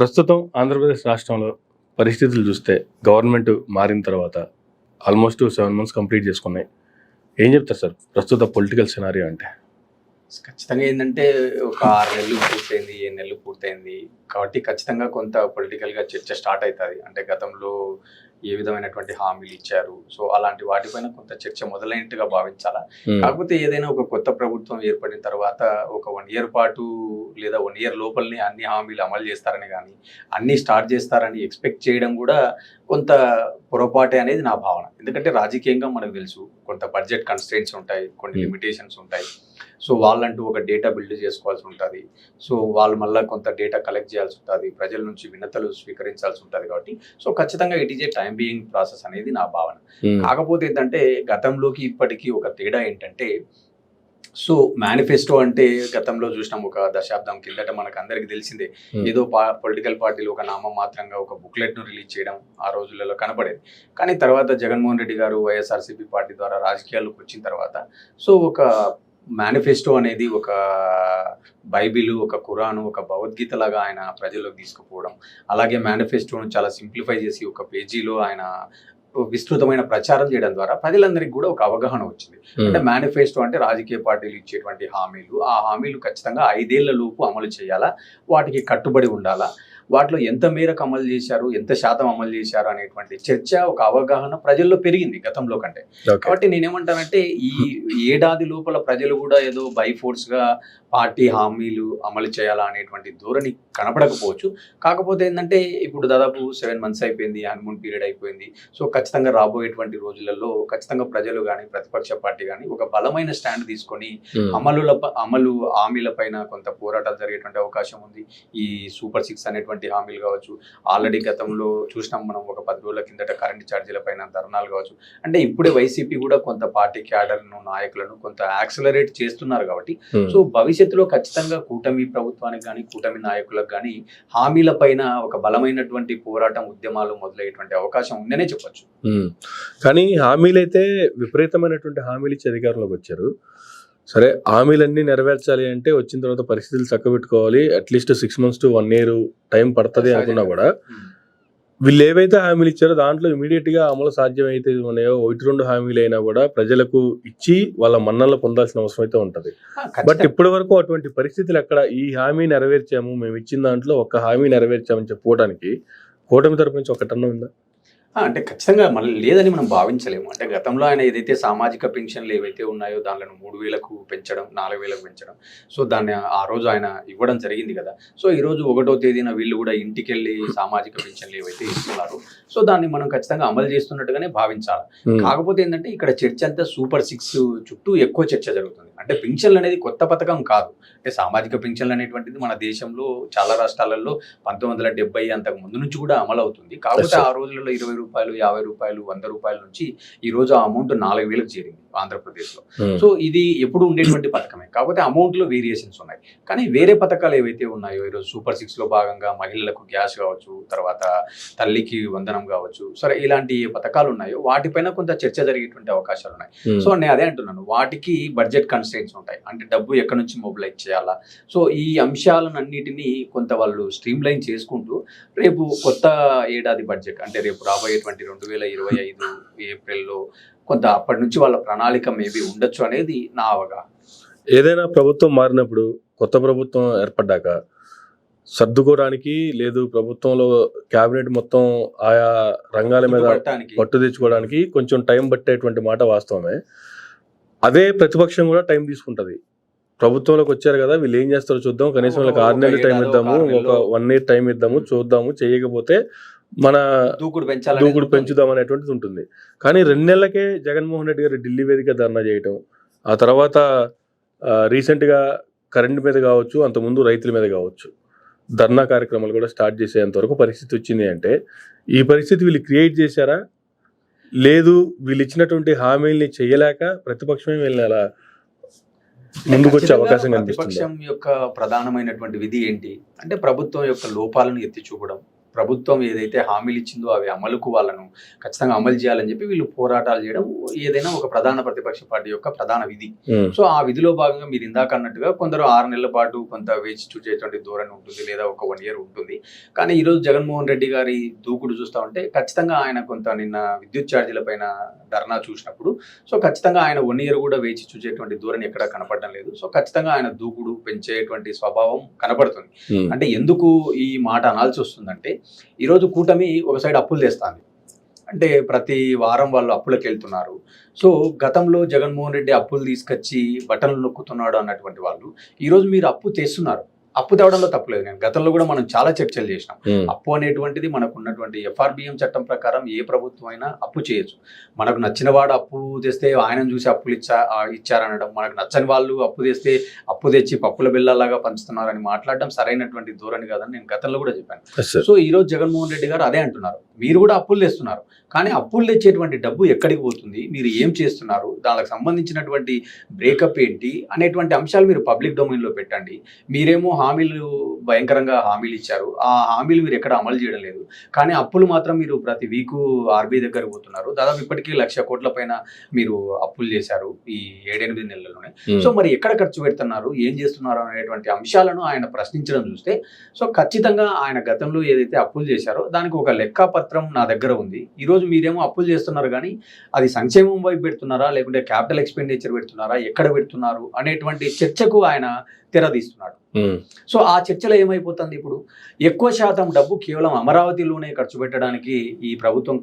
ప్రస్తుతం ఆంధ్రప్రదేశ్ రాష్ట్రంలో పరిస్థితులు చూస్తే గవర్నమెంట్ మారిన తర్వాత ఆల్మోస్ట్ 7 months కంప్లీట్ చేసుకున్నాయి. ఏం చెప్తారు సార్ ప్రస్తుత పొలిటికల్ సినారియో అంటే? ఖచ్చితంగా ఏంటంటే ఒక 6 నెలలు పూర్తయింది, 7 నెలలు పూర్తయింది కాబట్టి ఖచ్చితంగా కొంత పొలిటికల్గా చర్చ స్టార్ట్ అవుతుంది. అంటే గతంలో ఏ విధమైనటువంటి హామీలు ఇచ్చారు, సో అలాంటి వాటిపైన కొంత చర్చ మొదలైనట్టుగా భావించాలా. కాకపోతే ఏదైనా ఒక కొత్త ప్రభుత్వం ఏర్పడిన తర్వాత ఒక 1 year పాటు లేదా 1 year లోపలనే అన్ని హామీలు అమలు చేస్తారని కానీ అన్ని స్టార్ట్ చేస్తారని ఎక్స్పెక్ట్ చేయడం కూడా కొంత పొరపాటే అనేది నా భావన. ఎందుకంటే రాజకీయంగా మనకు తెలుసు కొంత బడ్జెట్ కన్స్ట్రెయింట్స్ ఉంటాయి, కొన్ని లిమిటేషన్స్ ఉంటాయి. సో వాళ్ళంటూ ఒక డేటా బిల్డ్ చేసుకోవాల్సి ఉంటుంది. సో వాళ్ళు మళ్ళీ కొంత డేటా కలెక్ట్ చేయాల్సి ఉంటుంది, ప్రజల నుంచి వినతులు స్వీకరించాల్సి ఉంటుంది. కాబట్టి సో ఖచ్చితంగా it is a time being process అనేది నా భావన. కాకపోతే ఏంటంటే గతంలోకి ఇప్పటికీ ఒక తేడా ఏంటంటే, సో మేనిఫెస్టో అంటే గతంలో చూసినాం ఒక దశాబ్దం కిందట మనకు అందరికి తెలిసిందే. ఏదో పొలిటికల్ పార్టీలు ఒక నామమాత్రంగా ఒక బుక్లెట్ను రిలీజ్ చేయడం ఆ రోజులలో కనపడేది. కానీ తర్వాత జగన్మోహన్ రెడ్డి గారు వైఎస్ఆర్సీపీ పార్టీ ద్వారా రాజకీయాల్లోకి వచ్చిన తర్వాత సో ఒక మేనిఫెస్టో అనేది ఒక బైబిల్, ఒక ఖురాను, ఒక భగవద్గీత లాగా ఆయన ప్రజల్లోకి తీసుకుపోవడం, అలాగే మేనిఫెస్టోను చాలా సింప్లిఫై చేసి ఒక పేజీలో ఆయన విస్తృతమైన ప్రచారం చేయడం ద్వారా ప్రజలందరికీ కూడా ఒక అవగాహన వచ్చింది. అంటే మేనిఫెస్టో అంటే రాజకీయ పార్టీలు ఇచ్చేటువంటి హామీలు, ఆ హామీలు ఖచ్చితంగా 5 ఏళ్ల లోపు అమలు చేయాలా, వాటికి కట్టుబడి ఉండాలా, వాటిలో ఎంత మేరకు అమలు చేశారు, ఎంత శాతం అమలు చేశారు అనేటువంటి చర్చ, ఒక అవగాహన ప్రజల్లో పెరిగింది గతంలో కంటే. కాబట్టి నేనేమంటానంటే ఈ ఏడాది లోపల ప్రజలు కూడా ఏదో బై ఫోర్స్ గా పార్టీ హామీలు అమలు చేయాలా అనేటువంటి ధోరణి కనపడకపోవచ్చు. కాకపోతే ఏంటంటే ఇప్పుడు దాదాపు 7 months అయిపోయింది, హనీమూన్ పీరియడ్ అయిపోయింది. సో ఖచ్చితంగా రాబోయేటువంటి రోజులలో ఖచ్చితంగా ప్రజలు కానీ ప్రతిపక్ష పార్టీ కానీ ఒక బలమైన స్టాండ్ తీసుకొని అమలు హామీల పైన కొంత పోరాటాలు జరిగేటువంటి అవకాశం ఉంది. ఈ సూపర్ 6 అనేటువంటి హామీలు కావచ్చు, ఆల్రెడీ గతంలో చూసినాం మనం ఒక 10 రోజుల కిందట కరెంట్ ఛార్జీల పైన ధర్నాలు కావచ్చు. అంటే ఇప్పుడే వైసీపీ కూడా కొంత పార్టీ క్యాడర్ను, నాయకులను కొంత యాక్సలరేట్ చేస్తున్నారు. కాబట్టి సో భవిష్యత్తులో ఖచ్చితంగా కూటమి ప్రభుత్వానికి కానీ కూటమి నాయకులకు కానీ హామీల పైన ఒక బలమైనటువంటి పోరాటం, ఉద్యమాలు మొదలయ్యేటువంటి అవకాశం ఉందనే చెప్పొచ్చు. కానీ హామీలు అయితే విపరీతమైనటువంటి హామీలు ఇచ్చి అధికారంలోకి వచ్చారు. సరే, హామీలన్నీ నెరవేర్చాలి అంటే వచ్చిన తర్వాత పరిస్థితులు చక్కబెట్టుకోవాలి, at least 6 months to 1 year time పడుతుంది అనుకున్నా కూడా వీళ్ళు ఏవైతే హామీలు ఇచ్చారో దాంట్లో ఇమీడియట్ గా అమలు సాధ్యమైతే ఉన్నాయో 1-2 హామీలు అయినా కూడా ప్రజలకు ఇచ్చి వాళ్ళ మన్నలు పొందాల్సిన అవసరం అయితే ఉంటది. బట్ ఇప్పటి వరకు అటువంటి పరిస్థితులు ఎక్కడ? ఈ హామీ నెరవేర్చాము, మేము ఇచ్చిన దాంట్లో ఒక హామీ నెరవేర్చామని చెప్పుకోవడానికి కూటమి తరపు నుంచి ఒకటన్నా ఉందా? అంటే ఖచ్చితంగా మళ్ళీ లేదని మనం భావించలేము. అంటే గతంలో ఆయన ఏదైతే సామాజిక పెన్షన్లు ఏవైతే ఉన్నాయో దానిలో 3,000కు పెంచడం, 4,000కు పెంచడం, సో దాన్ని ఆ రోజు ఆయన ఇవ్వడం జరిగింది కదా. సో ఈ రోజు 1వ తేదీన వీళ్ళు కూడా ఇంటికి వెళ్ళి సామాజిక పెన్షన్లు ఏవైతే ఇస్తున్నారు, సో దాన్ని మనం ఖచ్చితంగా అమలు చేస్తున్నట్టుగానే భావించాలి. కాకపోతే ఏంటంటే ఇక్కడ చర్చ అంతా సూపర్ 6 చుట్టూ ఎక్కువ చర్చ జరుగుతుంది. అంటే పెన్షన్లు అనేది కొత్త పథకం కాదు. అంటే సామాజిక పెన్షన్లు అనేటువంటిది మన దేశంలో చాలా రాష్ట్రాలలో 1970 అంతకు ముందు నుంచి కూడా అమలు అవుతుంది. కాకపోతే ఆ రోజులలో 20 రూపాయలు, 50 రూపాయలు, 100 రూపాయల నుంచి ఈ రోజు ఆ అమౌంట్ 4,000కు చేరింది ఆంధ్రప్రదేశ్ లో. సో ఇది ఎప్పుడు ఉండేటువంటి పథకమే, కాకపోతే అమౌంట్ లో వేరియేషన్స్ ఉన్నాయి. కానీ వేరే పథకాలు ఏవైతే ఉన్నాయో ఈరోజు సూపర్ 6 లో భాగంగా మహిళలకు గ్యాస్ కావచ్చు, తర్వాత తల్లికి వందనం కావచ్చు, సరే ఇలాంటి పథకాలు ఉన్నాయో వాటిపైన కొంత చర్చ జరిగేటువంటి అవకాశాలు ఉన్నాయి. సో నేను అదే అంటున్నాను, వాటికి బడ్జెట్ కన్స్ట్రెయింట్స్ ఉంటాయి. అంటే డబ్బు ఎక్కడి నుంచి మొబిలైజ్ చేయాలా, సో ఈ అంశాలన్నిటినీ కొంత వాళ్ళు స్ట్రీమ్ లైన్ చేసుకుంటూ రేపు కొత్త ఏడాది బడ్జెట్ అంటే రేపు రాబోయేటువంటి 2025 ఏప్రిల్లో కొంత అప్పటి నుంచి వాళ్ళ ప్రణాళిక మేబీ ఉండొచ్చు అనేది నా అవగాహన. ఏదైనా ప్రభుత్వం మారినప్పుడు, కొత్త ప్రభుత్వం ఏర్పడ్డాక సర్దుకోవడానికి లేదు, ప్రభుత్వంలో క్యాబినెట్ మొత్తం ఆయా రంగాల మీద పట్టు తెచ్చుకోవడానికి కొంచెం టైం పట్టేటువంటి మాట వాస్తవమే. అదే ప్రతిపక్షం కూడా టైం తీసుకుంటుంది. ప్రభుత్వంలోకి వచ్చారు కదా, వీళ్ళు ఏం చేస్తారో చూద్దాం, కనీసం వాళ్ళకి 6 నెలలు టైం ఇద్దాము, ఒక 1 year టైం ఇద్దాము, చూద్దాము, చేయకపోతే మన దూకుడు పెంచుదాం అనేటువంటిది ఉంటుంది. కానీ 2 నెలలకే జగన్మోహన్ రెడ్డి గారు ఢిల్లీ వేదిక ధర్నా చేయటం, ఆ తర్వాత రీసెంట్గా కరెంట్ మీద కావచ్చు, అంతకుముందు రైతుల మీద కావచ్చు ధర్నా కార్యక్రమాలు కూడా స్టార్ట్ చేసేంత వరకు పరిస్థితి వచ్చింది. అంటే ఈ పరిస్థితి వీళ్ళు క్రియేట్ చేశారా, లేదు వీళ్ళు ఇచ్చినటువంటి హామీల్ని చేయలేక ప్రతిపక్షమే వీళ్ళని అలా ముందుకు వచ్చే అవకాశం కనిపిస్తుంది? ప్రతిపక్షం యొక్క ప్రధానమైనటువంటి విధి ఏంటి అంటే ప్రభుత్వం యొక్క లోపాలను ఎత్తి చూపడం, ప్రభుత్వం ఏదైతే హామీలు ఇచ్చిందో అవి అమలుకు వాళ్ళను ఖచ్చితంగా అమలు చేయాలని చెప్పి వీళ్ళు పోరాటాలు చేయడం ఏదైనా ఒక ప్రధాన ప్రతిపక్ష పార్టీ యొక్క ప్రధాన విధి. సో ఆ విధిలో భాగంగా మీరు ఇందాక అన్నట్టుగా కొందరు 6 నెలల పాటు కొంత వేచి చూసేటువంటి ధోరణి ఉంటుంది, లేదా ఒక 1 year ఉంటుంది. కానీ ఈరోజు జగన్మోహన్ రెడ్డి గారి దూకుడు చూస్తూ ఉంటే ఖచ్చితంగా ఆయన కొంత నిన్న విద్యుత్ ఛార్జీల పైన ధర్నా చూసినప్పుడు సో ఖచ్చితంగా ఆయన 1 year కూడా వేచి చూసేటువంటి ధోరణి ఎక్కడ కనపడడం లేదు. సో ఖచ్చితంగా ఆయన దూకుడు పెంచేటువంటి స్వభావం కనపడుతుంది. అంటే ఎందుకు ఈ మాట అనాల్సి వస్తుందంటే ఈరోజు కూటమి ఒక సైడ్ అప్పులు తెస్తుంది, అంటే ప్రతి వారం వాళ్ళు అప్పులకు వెళ్తున్నారు. సో గతంలో జగన్మోహన్ రెడ్డి అప్పులు తీసుకొచ్చి బటన్లు నొక్కుతున్నాడు అన్నటువంటి వాళ్ళు ఈరోజు మీరు అప్పు తెస్తున్నారు. అప్పు తేవడంలో తప్పులేదు. నేను గతంలో కూడా మనం చాలా చర్చలు చేసినాం. అప్పు అనేటువంటిది మనకు ఉన్నటువంటి FRBM చట్టం ప్రకారం ఏ ప్రభుత్వం అయినా అప్పు చేయొచ్చు. మనకు నచ్చిన వాడు అప్పు తెస్తే ఆయన చూసి అప్పులు ఇచ్చారనడం, మనకు నచ్చని వాళ్ళు అప్పు తెస్తే అప్పు తెచ్చి పప్పుల బిళ్ళలాగా పంచుతున్నారని మాట్లాడడం సరైనటువంటి ధోరణి కాదని నేను గతంలో కూడా చెప్పాను. సో ఈ రోజు జగన్మోహన్ రెడ్డి గారు అదే అంటున్నారు, మీరు కూడా అప్పులు తెస్తున్నారు, కానీ అప్పులు తెచ్చేటువంటి డబ్బు ఎక్కడికి పోతుంది, మీరు ఏం చేస్తున్నారు, దానికి సంబంధించినటువంటి బ్రేకప్ ఏంటి అనేటువంటి అంశాలు మీరు పబ్లిక్ డొమైన్లో పెట్టండి. మీరేమో హామీలు భయంకరంగా హామీలు ఇచ్చారు, ఆ హామీలు మీరు ఎక్కడ అమలు చేయడం లేదు, కానీ అప్పులు మాత్రం మీరు ప్రతి వీకు RBI దగ్గరకు పోతున్నారు. దాదాపు ఇప్పటికీ 1,00,000 కోట్ల పైన మీరు అప్పులు చేశారు ఈ 7-8 నెలల్లోనే. సో మరి ఎక్కడ ఖర్చు పెడుతున్నారు, ఏం చేస్తున్నారు అనేటువంటి అంశాలను ఆయన ప్రశ్నించడం చూస్తే సో ఖచ్చితంగా ఆయన గతంలో ఏదైతే అప్పులు చేశారో దానికి ఒక లెక్కాపత్రం నా దగ్గర ఉంది. ఈరోజు మీరేమో అప్పులు చేస్తున్నారు, కానీ అది సంక్షేమం వైపు పెడుతున్నారా లేకుంటే క్యాపిటల్ ఎక్స్పెండిచర్ పెడుతున్నారా, ఎక్కడ పెడుతున్నారు అనేటువంటి చర్చకు ఆయన తెరదీస్తున్నాడు. సో ఆ చర్చలో ఏమైపోతుంది, ఇప్పుడు ఎక్కువ శాతం డబ్బు కేవలం అమరావతిలోనే ఖర్చు పెట్టడానికి ఈ ప్రభుత్వం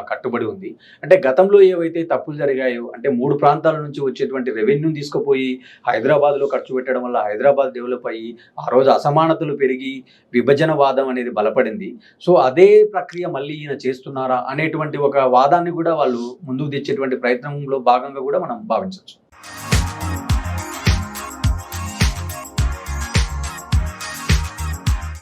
కట్టుబడి ఉంది. అంటే గతంలో ఏవైతే తప్పులు జరిగాయో, అంటే 3 ప్రాంతాల నుంచి వచ్చేటువంటి రెవెన్యూని తీసుకుపోయి హైదరాబాద్లో ఖర్చు పెట్టడం వల్ల హైదరాబాద్ డెవలప్ అయ్యి ఆ రోజు అసమానతలు పెరిగి విభజనవాదం అనేది బలపడింది. సో అదే ప్రక్రియ మళ్ళీ ఈయన చేస్తున్నారా అనేటువంటి ఒక వాదాన్ని కూడా వాళ్ళు ముందుకు తెచ్చేటువంటి ప్రయత్నంలో భాగంగా కూడా మనం భావించవచ్చు.